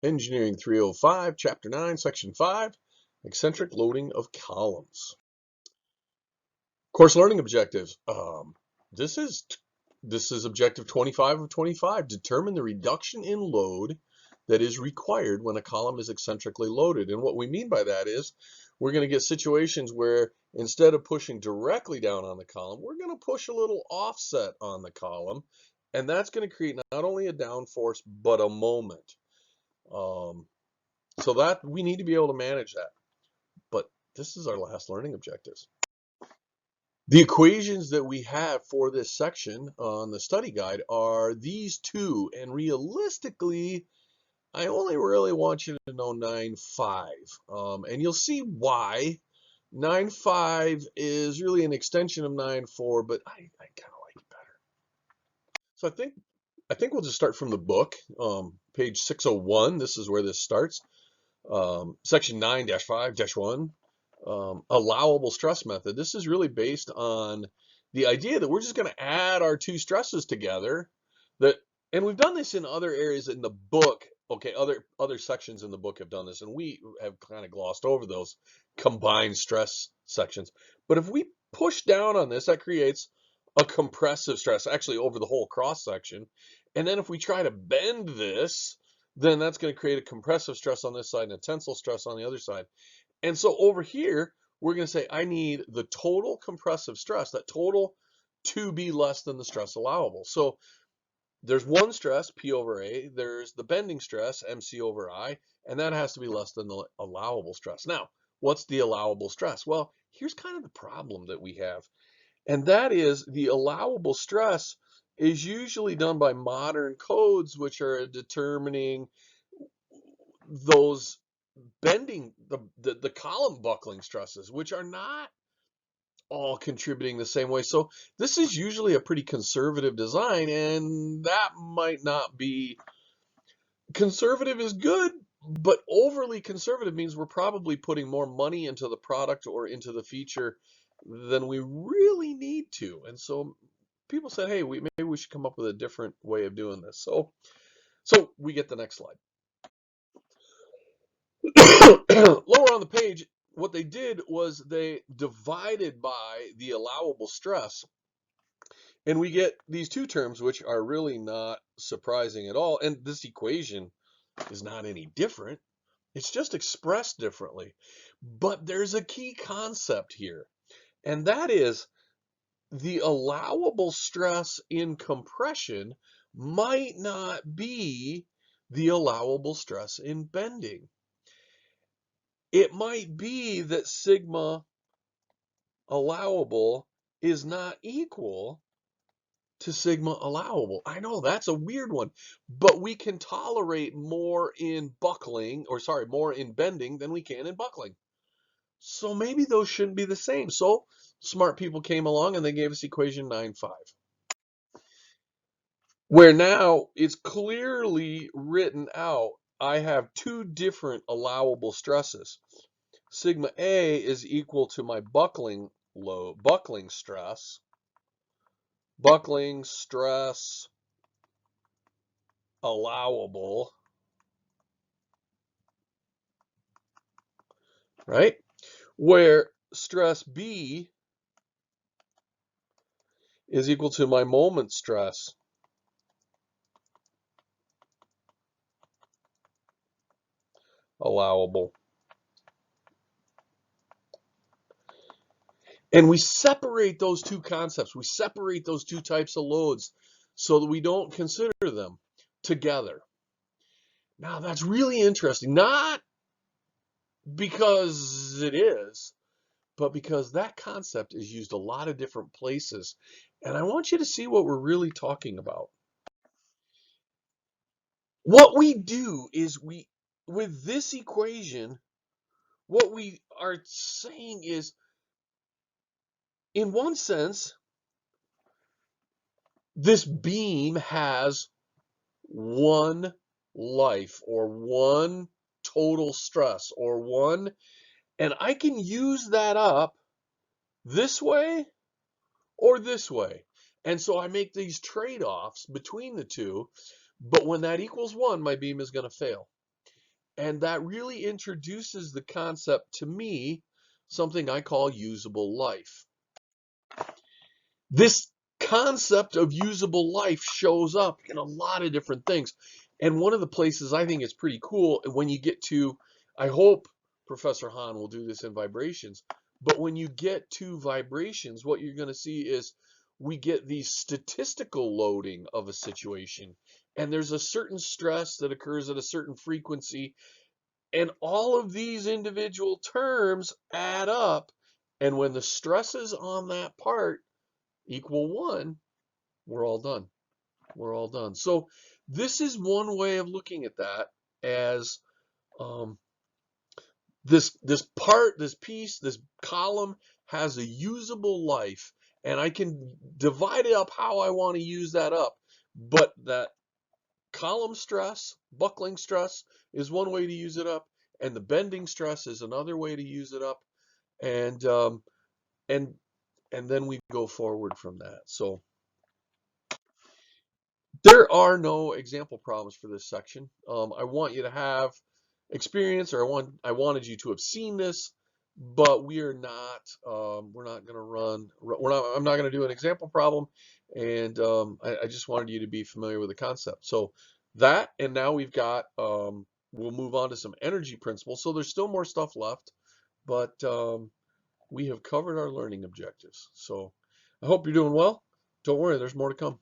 Engineering 305, Chapter 9, Section 5, Eccentric Loading of Columns. Course learning objectives. This is objective 25 of 25. Determine the reduction in load that is required when a column is eccentrically loaded. And what we mean by that is we're going to get situations where instead of pushing directly down on the column, we're going to push a little offset on the column. And that's going to create not only a downforce, but a moment. So that we need to be able to manage that. But this is our last learning objectives. The equations that we have for this section on the study guide are these two, and realistically, I only really want you to know 9.5, and you'll see why. 9.5 is really an extension of 9.4, but I kind of like it better. So I think we'll just start from the book, page 601. This is where this starts. Section 9-5-1. Allowable stress method. This is really based on the idea that we're just going to add our two stresses together. And we've done this in other areas in the book. Okay, other sections in the book have done this, and we have kind of glossed over those combined stress sections. But if we push down on this, that creates a compressive stress, actually over the whole cross section. And then if we try to bend this, then that's going to create a compressive stress on this side and a tensile stress on the other side. And so over here, we're going to say I need the total compressive stress, that total, to be less than the stress allowable. So there's one stress, P over A. There's the bending stress, MC over I, and that has to be less than the allowable stress. Now, what's the allowable stress? Well, here's kind of the problem that we have, and that is the allowable stress is usually done by modern codes, which are determining those bending, the column buckling stresses, which are not all contributing the same way. So this is usually a pretty conservative design, and that might not be. Conservative is good, but overly conservative means we're probably putting more money into the product or into the feature than we really need to. And so people said, hey, maybe we should come up with a different way of doing this. So we get the next slide. Lower on the page, what they did was they divided by the allowable stress, and we get these two terms, which are really not surprising at all. And this equation is not any different. It's just expressed differently. But there's a key concept here, and that is the allowable stress in compression might not be the allowable stress in bending. It might be that sigma allowable is not equal to sigma allowable. I know that's a weird one, but we can tolerate more in more in bending than we can in buckling. So maybe those shouldn't be the same. So smart people came along and they gave us equation 9.5, where now it's clearly written out. I have two different allowable stresses. Sigma A is equal to my buckling stress. Buckling stress allowable, right? Where stress B is equal to my moment stress allowable. And we separate those two concepts. We separate those two types of loads so that we don't consider them together. Now, that's really interesting, not because it is, but because that concept is used a lot of different places. And I want you to see what we're really talking about. What we do is with this equation, what we are saying is, in one sense, this beam has one life or one total stress or one, and I can use that up this way or this way. And so I make these trade-offs between the two, but when that equals 1, my beam is going to fail. And that really introduces the concept to me, something I call usable life. This concept of usable life shows up in a lot of different things. And one of the places I think is pretty cool when you get to, I hope Professor Hahn will do this in vibrations, but when you get to vibrations, what you're going to see is we get the statistical loading of a situation. And there's a certain stress that occurs at a certain frequency. And all of these individual terms add up. And when the stresses on that part equal 1, we're all done. We're all done. So this is one way of looking at that, as this part, this piece, this column has a usable life, and I can divide it up how I want to use that up. But that column stress, buckling stress, is one way to use it up, and the bending stress is another way to use it up, and and and then we go forward from that. So there are no example problems for this section. I want you to have experience, or I wanted you to have seen this, but we're not going to run. I'm not going to do an example problem, and I just wanted you to be familiar with the concept. So that, and now we've got. We'll move on to some energy principles. So there's still more stuff left, but we have covered our learning objectives. So I hope you're doing well. Don't worry, there's more to come.